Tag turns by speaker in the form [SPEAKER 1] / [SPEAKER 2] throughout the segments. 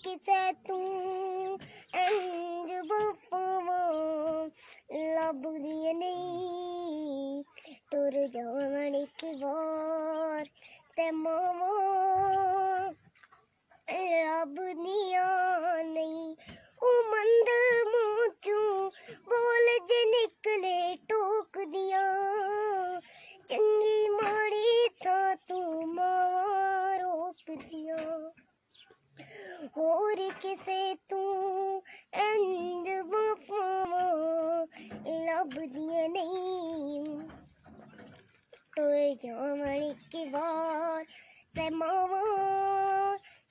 [SPEAKER 1] किसे तू इंज बपावा लभदी नहीं टुर जावन एक बार ते मावा लभदियां नहीं ओ मंद मुंह क्यों बोल जे निकले टोक दिया चंगी माड़ी था तू मावा रोक दिया होर किसे तू इंज बपावा लभदियां नहीं टुर जावन एक बार ते मावा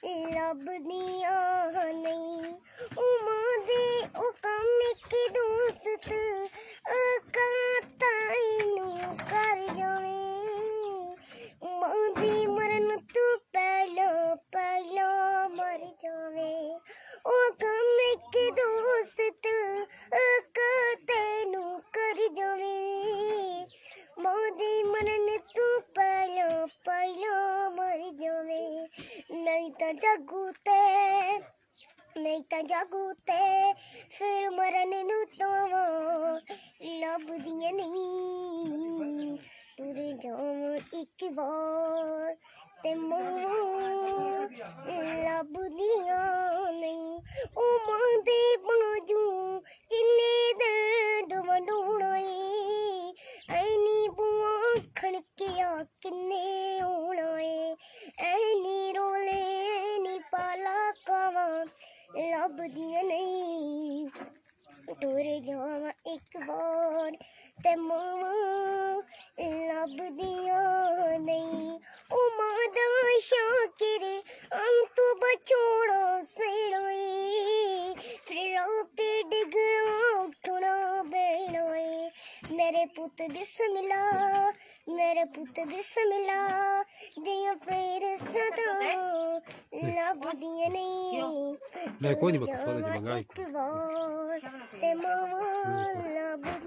[SPEAKER 1] लभदियां नहीं ओ मां दे ओ कम इक दोस्त ताईनू कर जावे मां दी मरन तू पहला पहला मर जावे ओ कम इक दोस्त तैनू कर जावे मां दी मरन तू पहला पहला मर जावे नहीं तो जागू ते फिर मरन नू तोवा लभदियां नहीं टुर जावां एक बार ते मावां लभदियां नहीं ओ मां दे बाजू किन्ने दर्द वंडोना ऐ ऐनी बुआ खड़किया किन्ने होना ऐ ऐनी रोले ऐनी पाला कावा लभदियां नहीं टुर जावां एक बार ते मावां लभदियां नहीं ओ मां दा शाकिर अंत बछोड़ा सेड़ोए फिर पे डिगना उठना बेड़ोए मेरे पुत बिस्मिल्ला दिया फिर सदा लभदियां नहीं
[SPEAKER 2] मैं कोई नहीं बता सकता
[SPEAKER 1] एक बार ते मावां लभदियां